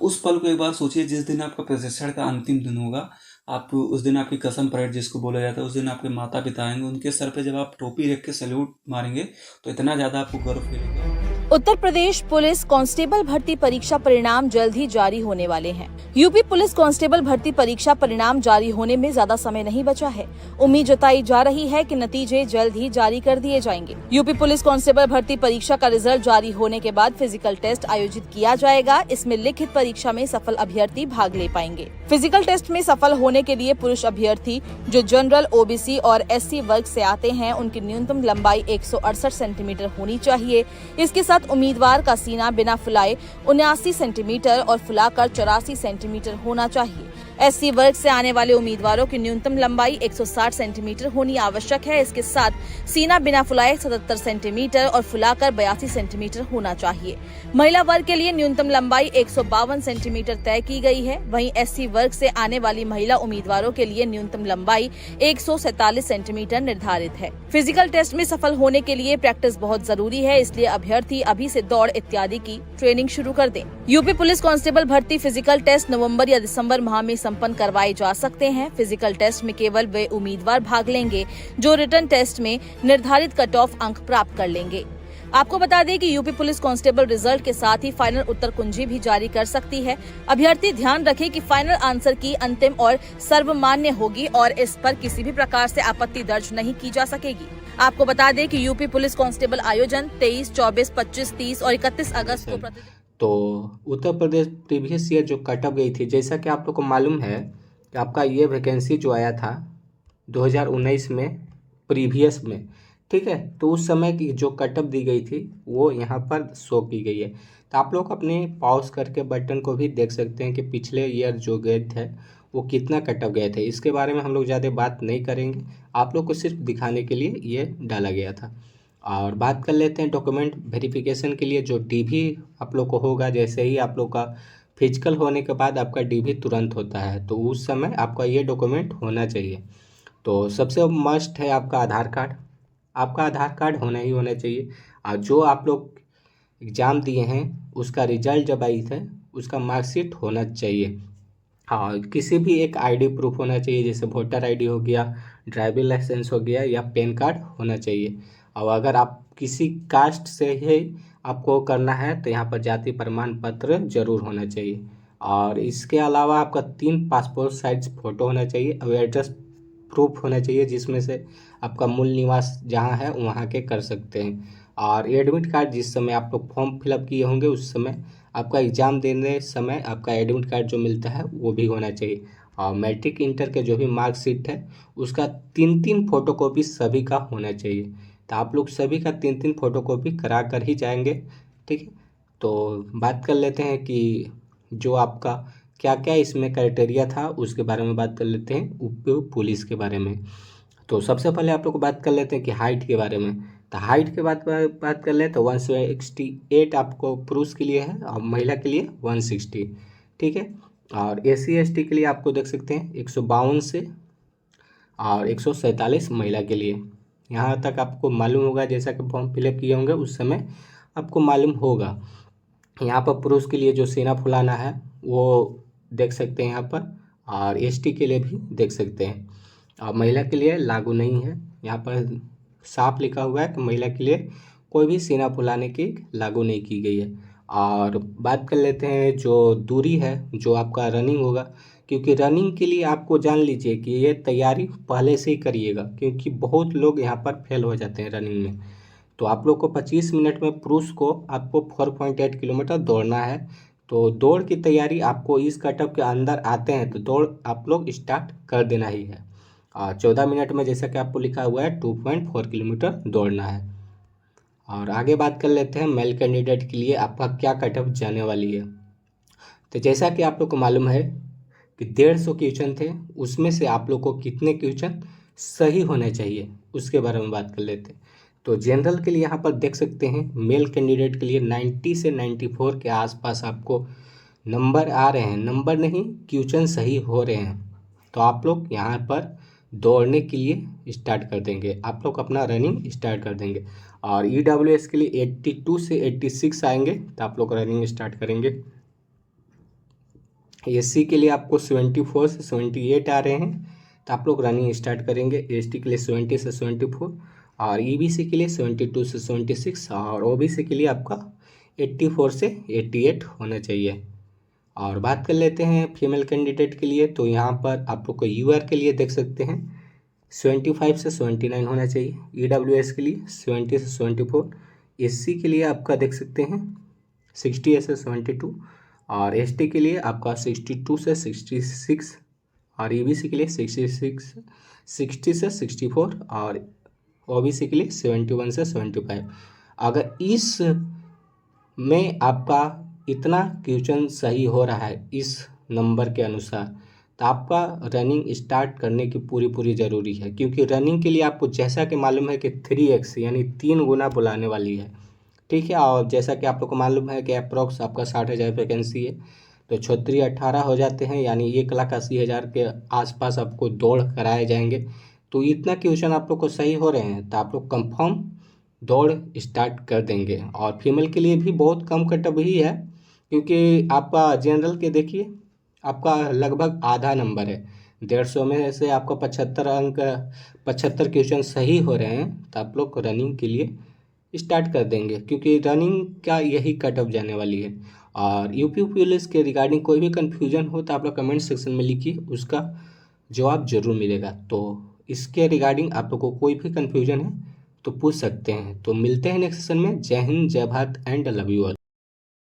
उस पल को एक बार सोचिए, जिस दिन आपका प्रशिक्षण का अंतिम दिन होगा, आप उस दिन आपकी कसम परेड जिसको बोला जाता है, उस दिन आपके माता पिता आएंगे, उनके सर पे जब आप टोपी रख के सैल्यूट मारेंगे तो इतना ज़्यादा आपको गर्व फील होगा। उत्तर प्रदेश पुलिस कांस्टेबल भर्ती परीक्षा परिणाम जल्द ही जारी होने वाले हैं। यूपी पुलिस कांस्टेबल भर्ती परीक्षा परिणाम जारी होने में ज्यादा समय नहीं बचा है। उम्मीद जताई जा रही है कि नतीजे जल्द ही जारी कर दिए जाएंगे। यूपी पुलिस कांस्टेबल भर्ती परीक्षा का रिजल्ट जारी होने के बाद फिजिकल टेस्ट आयोजित किया जाएगा। इसमें लिखित परीक्षा में सफल अभ्यर्थी भाग ले पाएंगे। फिजिकल टेस्ट में सफल होने के लिए पुरुष अभ्यर्थी जो जनरल, ओबीसी और एससी वर्ग से आते हैं, उनकी न्यूनतम लंबाई 168 सेंटीमीटर होनी चाहिए। इसके साथ उम्मीदवार का सीना बिना फुलाए 79 सेंटीमीटर और फुलाकर 84 सेंटीमीटर होना चाहिए। एससी वर्ग से आने वाले उम्मीदवारों की न्यूनतम लंबाई 160 सेंटीमीटर होनी आवश्यक है। इसके साथ सीना बिना फुलाए 77 सेंटीमीटर और फुलाकर 82 सेंटीमीटर होना चाहिए। महिला वर्ग के लिए न्यूनतम लंबाई 152 सेंटीमीटर तय की गई है। वहीं एससी वर्ग से आने वाली महिला उम्मीदवारों के लिए न्यूनतम लंबाई 147 सेंटीमीटर निर्धारित है। फिजिकल टेस्ट में सफल होने के लिए प्रैक्टिस बहुत जरूरी है, इसलिए अभ्यर्थी अभी से दौड़ इत्यादि की ट्रेनिंग शुरू कर दें। यूपी पुलिस कांस्टेबल भर्ती फिजिकल टेस्ट नवंबर या दिसंबर माह में संपन्न करवाए जा सकते हैं। फिजिकल टेस्ट में केवल वे उम्मीदवार भाग लेंगे जो रिटन टेस्ट में निर्धारित कट ऑफ अंक प्राप्त कर लेंगे। आपको बता दें कि यूपी पुलिस कांस्टेबल रिजल्ट के साथ ही फाइनल उत्तर कुंजी भी जारी कर सकती है। अभ्यर्थी ध्यान रखें कि फाइनल आंसर की अंतिम और सर्वमान्य होगी और इस पर किसी भी प्रकार से आपत्ति दर्ज नहीं की जा सकेगी। आपको बता दें कि यूपी पुलिस कांस्टेबल आयोजन 23, 24, 25, 30 और 31 अगस्त को तो उत्तर प्रदेश प्रीवियस ईयर जो कट ऑफ गई थी, जैसा कि आप लोग को मालूम है कि आपका ये वैकेंसी जो आया था 2019 में प्रीवियस में, ठीक है, तो उस समय की जो कट ऑफ दी गई थी वो यहाँ पर शो की गई है। तो आप लोग अपने पॉज करके बटन को भी देख सकते हैं कि पिछले ईयर जो गए थे वो कितना कट ऑफ गए थे। इसके बारे में हम लोग ज़्यादा बात नहीं करेंगे, आप लोग को सिर्फ दिखाने के लिए ये डाला गया था। और बात कर लेते हैं डॉक्यूमेंट वेरिफिकेशन के लिए जो डीवी आप लोग को होगा। जैसे ही आप लोग का फिजिकल होने के बाद आपका डीवी तुरंत होता है, तो उस समय आपका ये डॉक्यूमेंट होना चाहिए। तो सबसे मस्ट है आपका आधार कार्ड। आपका आधार कार्ड होना ही होना चाहिए। और जो आप लोग एग्ज़ाम दिए हैं उसका रिजल्ट जब आई थे उसका मार्कशीट होना चाहिए। हाँ, किसी भी एक आईडी प्रूफ होना चाहिए, जैसे वोटर आईडी हो गया, ड्राइविंग लाइसेंस हो गया या पैन कार्ड होना चाहिए। और अगर आप किसी कास्ट से ही आपको करना है तो यहाँ पर जाति प्रमाण पत्र जरूर होना चाहिए। और इसके अलावा आपका 3 पासपोर्ट साइज फ़ोटो होना चाहिए और एड्रेस प्रूफ होना चाहिए, जिसमें से आपका मूल निवास जहाँ है वहाँ के कर सकते हैं। और एडमिट कार्ड जिस समय आप लोग फॉर्म फिलअप किए होंगे उस समय आपका एग्ज़ाम देने समय आपका एडमिट कार्ड जो मिलता है वो भी होना चाहिए। और मैट्रिक इंटर के जो भी मार्कशीट है उसका 3-3 फोटोकॉपी सभी का होना चाहिए। तो आप लोग सभी का 3-3 फोटोकॉपी करा कर ही जाएंगे, ठीक है। तो बात कर लेते हैं कि जो आपका क्या क्या इसमें क्राइटेरिया था उसके बारे में बात कर लेते हैं, उप पुलिस के बारे में। तो सबसे पहले आप लोग को बात कर लेते हैं कि हाइट के बारे में। तो हाइट के बात कर ले तो 168 आपको पुरुष के लिए है और महिला के लिए 160, ठीक है। और SC ST के लिए आपको देख सकते हैं 152 से और 147 महिला के लिए। यहाँ तक आपको मालूम होगा, जैसा कि फॉर्म फिलअप किए होंगे उस समय आपको मालूम होगा। यहाँ पर पुरुष के लिए जो सीना फुलाना है वो देख सकते हैं यहाँ पर, और ST के लिए भी देख सकते हैं। और महिला के लिए लागू नहीं है, यहाँ पर साफ लिखा हुआ है कि महिला के लिए कोई भी सीना फुलाने की लागू नहीं की गई है। और बात कर लेते हैं जो दूरी है जो आपका रनिंग होगा, क्योंकि रनिंग के लिए आपको जान लीजिए कि ये तैयारी पहले से ही करिएगा, क्योंकि बहुत लोग यहाँ पर फेल हो जाते हैं रनिंग में। तो आप लोग को 25 मिनट में पुरुष को आपको 4.8 किलोमीटर दौड़ना है। तो दौड़ की तैयारी आपको इस कटअप के अंदर आते हैं तो दौड़ आप लोग स्टार्ट कर देना ही है। 14 मिनट में जैसा कि आपको लिखा हुआ है 2.4 किलोमीटर दौड़ना है। और आगे बात कर लेते हैं मेल कैंडिडेट के लिए आपका क्या कटअप जाने वाली है। तो जैसा कि आप लोग को मालूम है कि 150 क्वेश्चन थे, उसमें से आप लोग को कितने क्वेश्चन सही होने चाहिए उसके बारे में बात कर लेते हैं। तो जनरल के लिए यहाँ पर देख सकते हैं मेल कैंडिडेट के लिए 90 से 94 के आसपास आपको नंबर आ रहे हैं, नंबर नहीं क्वेश्चन सही हो रहे हैं। तो आप लोग यहाँ पर दौड़ने के लिए स्टार्ट कर देंगे, आप लोग अपना रनिंग स्टार्ट कर देंगे। और EWS के लिए 82 से 86 आएंगे तो आप लोग रनिंग स्टार्ट करेंगे। एससी के लिए आपको 74 से 78 आ रहे हैं, तो आप लोग रनिंग स्टार्ट करेंगे। एसटी के लिए 70 से 74 और ईबीसी के लिए 72 से 76 और ओबीसी के लिए आपका 84 से 88 होना चाहिए। और बात कर लेते हैं फीमेल कैंडिडेट के लिए, तो यहाँ पर आप लोग को यूआर के लिए देख सकते हैं 75 से 79 होना चाहिए, ईडब्ल्यूएस के लिए 70 से 74, एससी के लिए आपका देख सकते हैं 60 से 72 और एसटी के लिए आपका 62 से 66 और ईबीसी के लिए 60 से 64 और ओबीसी के लिए 71 से 75। अगर इस में आपका इतना क्वेश्चन सही हो रहा है इस नंबर के अनुसार, तो आपका रनिंग स्टार्ट करने की पूरी ज़रूरी है, क्योंकि रनिंग के लिए आपको जैसा कि मालूम है कि 3x यानी 3 गुना बुलाने वाली है, ठीक है। और जैसा कि आप लोग को मालूम है कि अप्रॉक्स आपका 60,000 वैकेंसी है, तो 18 हो जाते हैं यानी 1,80,000 के आसपास आपको दौड़ कराए जाएंगे। तो इतना क्वेश्चन आप लोग को सही हो रहे हैं तो आप लोग कंफर्म दौड़ स्टार्ट कर देंगे। और फीमेल के लिए भी बहुत कम कटअप ही है, क्योंकि आपका जनरल के देखिए आपका लगभग आधा नंबर है, 150 में से आपका 75 क्वेश्चन सही हो रहे हैं, तो आप लोग रनिंग के लिए स्टार्ट कर देंगे, क्योंकि रनिंग का यही कटअप जाने वाली है। और यूपी पुलिस के रिगार्डिंग कोई भी कन्फ्यूजन हो तो आप लोग कमेंट सेक्शन में लिखिए, उसका जवाब जरूर मिलेगा। तो इसके रिगार्डिंग आप लोग को कोई भी कन्फ्यूजन है तो पूछ सकते हैं। तो मिलते हैं नेक्स्ट सेशन में। जय हिंद, जय Bharat and love you all.